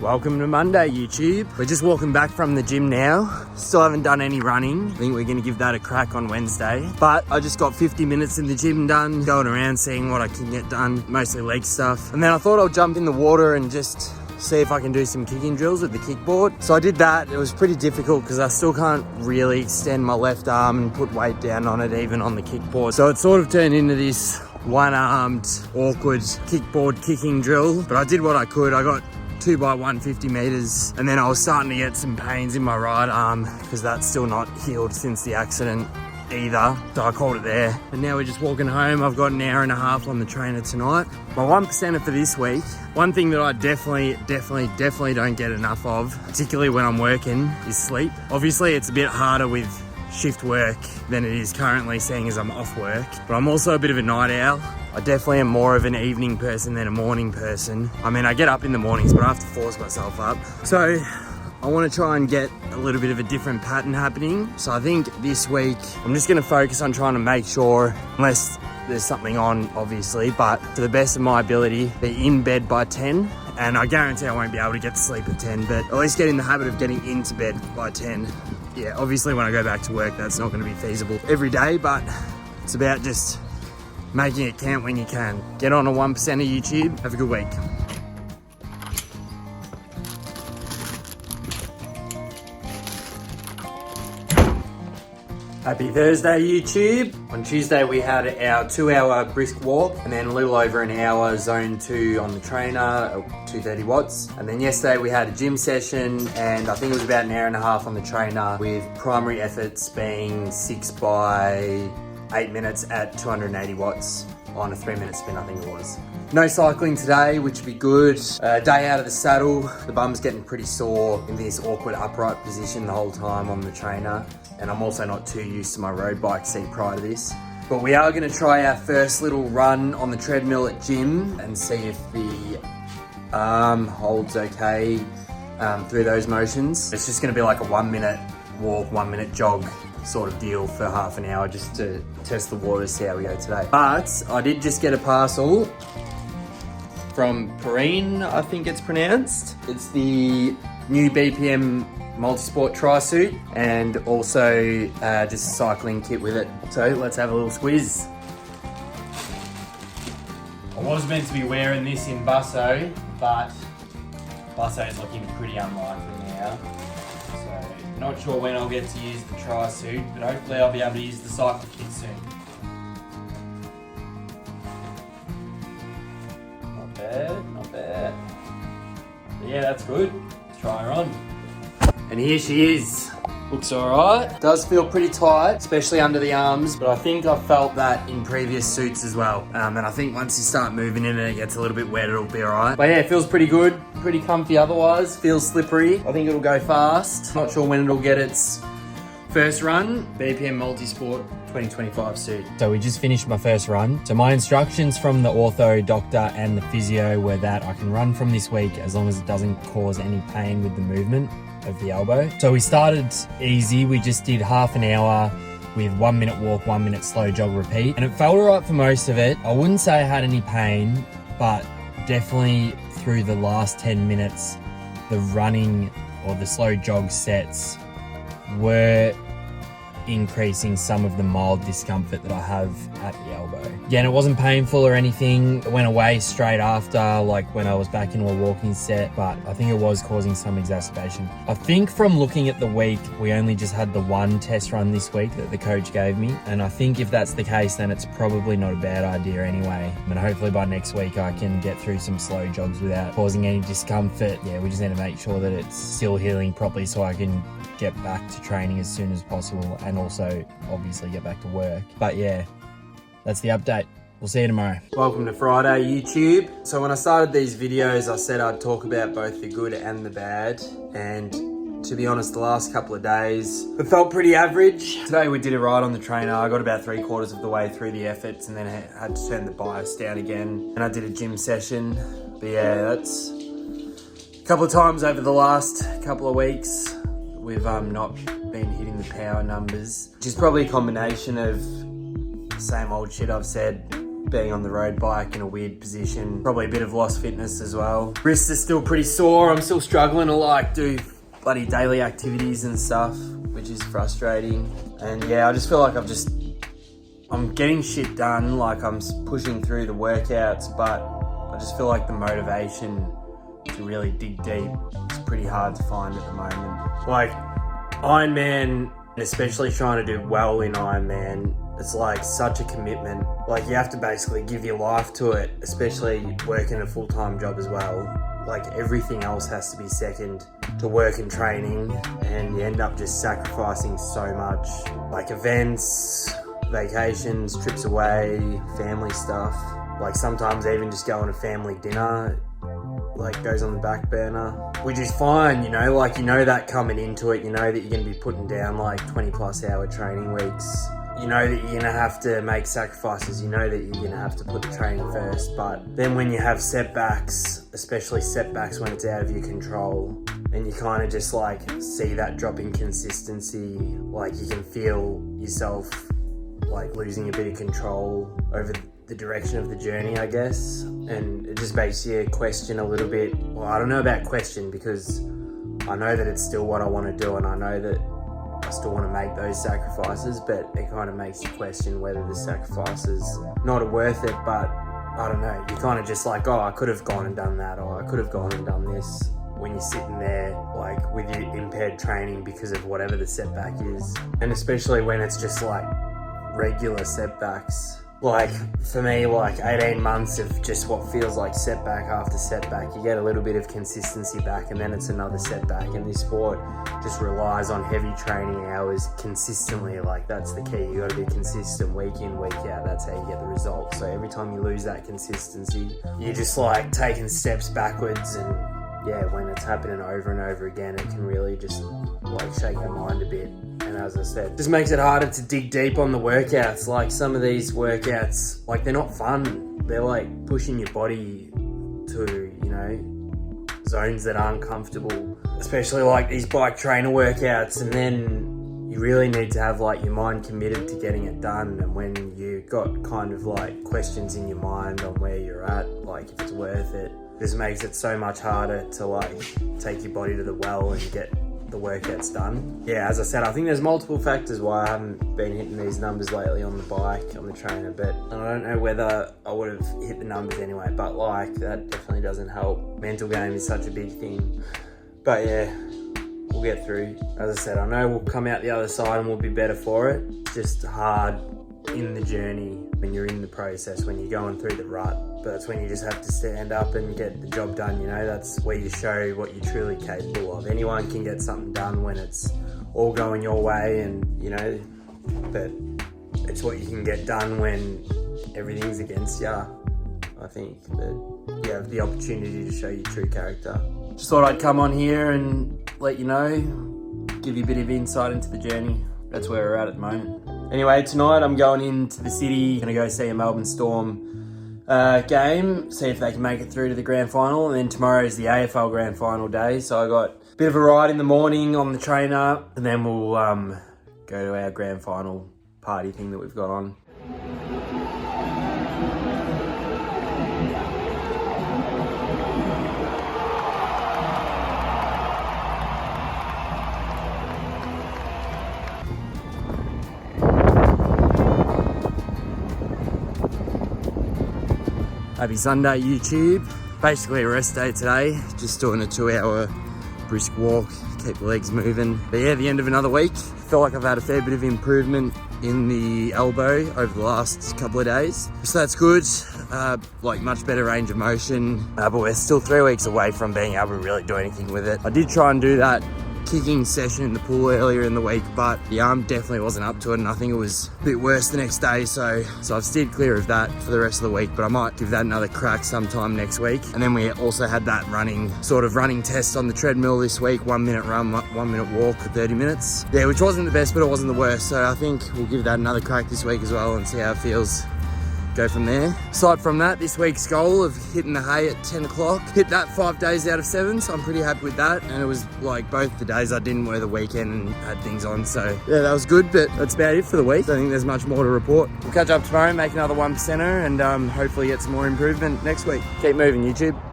Welcome to Monday, YouTube. We're just walking back from the gym now. Still haven't done any running. I think we're gonna give that a crack on Wednesday. But I just got 50 minutes in the gym done, going around seeing what I can get done, mostly leg stuff. And then I thought I'll jump in the water and just see if I can do some kicking drills with the kickboard. So I did that. It was pretty difficult because I still can't really extend my left arm and put weight down on it, even on the kickboard. So it sort of turned into this one-armed, awkward kickboard kicking drill. But I did what I could. I got 2x1 50 meters, and then I was starting to get some pains in my right arm because that's still not healed since the accident either, so I called it there. And now we're just walking home. I've got an hour and a half on the trainer tonight. My 1%er for this week, one thing that I definitely don't get enough of, particularly when I'm working, is sleep. Obviously it's a bit harder with shift work than it is currently, seeing as I'm off work, but I'm also a bit of a night owl. I definitely am more of an evening person than a morning person. I mean, I get up in the mornings, but I have to force myself up. So I want to try and get a little bit of a different pattern happening. So I think this week I'm just going to focus on trying to make sure, unless there's something on obviously, but to the best of my ability, be in bed by 10. And I guarantee I won't be able to get to sleep at 10, but at least get in the habit of getting into bed by 10. Yeah, obviously when I go back to work, that's not going to be feasible every day, but it's about just making it count when you can. Get on a 1%er YouTube. Have a good week. Happy Thursday, YouTube. On Tuesday, we had our 2-hour brisk walk and then a little over an hour zone 2 on the trainer, 230 watts. And then yesterday we had a gym session, and I think it was about an hour and a half on the trainer, with primary efforts being 6 by 8 minutes at 280 watts on a 3-minute spin, I think it was. No cycling today, which would be good. Day out of the saddle. The bum's getting pretty sore in this awkward upright position the whole time on the trainer. And I'm also not too used to my road bike seat prior to this. But we are gonna try our first little run on the treadmill at gym and see if the arm holds okay through those motions. It's just gonna be like a 1-minute walk, 1-minute jog sort of deal for half an hour, just to test the water, see how we go today. But I did just get a parcel from Perrine, I think it's pronounced. It's the new BPM multi-sport tri-suit, and also just a cycling kit with it. So let's have a little squiz. I was meant to be wearing this in Busso, but Busso is looking pretty unlikely now. So not sure when I'll get to use the tri-suit, but hopefully I'll be able to use the cycle kit soon. Not bad, not bad. But yeah, that's good. Let's try her on. And here she is. Looks alright. Does feel pretty tight, especially under the arms, but I think I've felt that in previous suits as well. And I think once you start moving in and it gets a little bit wet, it'll be alright. But yeah, it feels pretty good, pretty comfy otherwise. Feels slippery. I think it'll go fast. Not sure when it'll get its first run. BPM Multisport 2025 suit. So we just finished my first run. So my instructions from the ortho doctor and the physio were that I can run from this week as long as it doesn't cause any pain with the movement of the elbow. So we started easy. We just did half an hour with 1-minute walk, 1-minute slow jog repeat. And it felt alright for most of it. I wouldn't say I had any pain, but definitely through the last 10 minutes, the running or the slow jog sets were increasing some of the mild discomfort that I have at the elbow. Again, it wasn't painful or anything. It went away straight after, like when I was back into a walking set, but I think it was causing some exacerbation. I think from looking at the week, we only just had the one test run this week that the coach gave me. And I think if that's the case, then it's probably not a bad idea anyway. And hopefully by next week, I can get through some slow jogs without causing any discomfort. Yeah, we just need to make sure that it's still healing properly so I can get back to training as soon as possible, and also obviously get back to work. But yeah, that's the update. We'll see you tomorrow. Welcome to Friday, YouTube. So when I started these videos, I said I'd talk about both the good and the bad, and to be honest, the last couple of days it felt pretty average. Today we did a ride on the trainer. I got about 3/4 of the way through the efforts, and then I had to turn the bias down again, and I did a gym session. But yeah, that's a couple of times over the last couple of weeks we've not been hitting the power numbers, which is probably a combination of the same old shit I've said being on the road bike in a weird position. Probably a bit of lost fitness as well. Wrists are still pretty sore. I'm still struggling to like do bloody daily activities and stuff, which is frustrating. And yeah, I just feel like I'm getting shit done, like I'm pushing through the workouts, but I just feel like the motivation to really dig deep is pretty hard to find at the moment. Like Ironman, especially trying to do well in Ironman, it's like such a commitment. Like you have to basically give your life to it, especially working a full-time job as well. Like everything else has to be second to work and training, and you end up just sacrificing so much. Like events, vacations, trips away, family stuff. Like sometimes even just going to family dinner like goes on the back burner, which is fine, you know, like you know that coming into it, you know that you're going to be putting down like 20+ hour training weeks. You know that you're going to have to make sacrifices, you know that you're going to have to put the training first, but then when you have setbacks, especially setbacks when it's out of your control, and you kind of just like see that drop in consistency, like you can feel yourself like losing a bit of control over the direction of the journey, I guess. And it just makes you question a little bit. Well, I don't know about question, because I know that it's still what I want to do, and I know that I still want to make those sacrifices, but it kind of makes you question whether the sacrifices not worth it. But I don't know, you're kind of just like, oh, I could have gone and done that, or I could have gone and done this, when you're sitting there like with your impaired training because of whatever the setback is. And especially when it's just like regular setbacks. Like for me, like 18 months of just what feels like setback after setback, you get a little bit of consistency back, and then it's another setback. And this sport just relies on heavy training hours consistently. Like that's the key. You got to be consistent week in, week out. That's how you get the results. So every time you lose that consistency, you're just like taking steps backwards. And yeah, when it's happening over and over again, it can really just like shake the mind a bit. And as I said, just makes it harder to dig deep on the workouts. Like some of these workouts, like they're not fun. They're like pushing your body to, you know, zones that aren't comfortable. Especially like these bike trainer workouts. And then you really need to have like your mind committed to getting it done. And when you got kind of like questions in your mind on where you're at, like if it's worth it, this makes it so much harder to like take your body to the well and get the workouts done. Yeah, as I said, I think there's multiple factors why I haven't been hitting these numbers lately on the bike, on the trainer, but I don't know whether I would have hit the numbers anyway, but like that definitely doesn't help. Mental game is such a big thing, but yeah, we'll get through. As I said, I know we'll come out the other side and we'll be better for it. It's just hard in the journey when you're in the process, when you're going through the rut. But that's when you just have to stand up and get the job done, you know. That's where you show what you're truly capable of. Anyone can get something done when it's all going your way, and you know, but it's what you can get done when everything's against you. I think that you have the opportunity to show your true character. Just thought I'd come on here and let you know, give you a bit of insight into the journey. That's where we're at the moment. Anyway, tonight I'm going into the city, gonna go see a Melbourne Storm game, see if they can make it through to the grand final, and then tomorrow is the AFL grand final day, so I got a bit of a ride in the morning on the trainer, and then we'll go to our grand final party thing that we've got on. Happy Sunday, YouTube. Basically a rest day today, just doing a 2-hour brisk walk, keep the legs moving. But yeah, the end of another week. Feel like I've had a fair bit of improvement in the elbow over the last couple of days. So that's good, like much better range of motion, but we're still 3 weeks away from being able to really do anything with it. I did try and do that kicking session in the pool earlier in the week, but the arm definitely wasn't up to it, and I think it was a bit worse the next day, so I've steered clear of that for the rest of the week, but I might give that another crack sometime next week. And then we also had that running test on the treadmill this week, 1 minute run, 1 minute walk for 30 minutes. Yeah, which wasn't the best, but it wasn't the worst, so I think we'll give that another crack this week as well and see how it feels. go from there. Aside from that, this week's goal of hitting the hay at 10 o'clock, hit that 5 days out of 7, so I'm pretty happy with that. And it was like both the days I didn't wear the weekend and had things on, so yeah, that was good, but that's about it for the week. I don't think there's much more to report. We'll catch up tomorrow, make another 1%er, and hopefully get some more improvement next week. Keep moving, YouTube.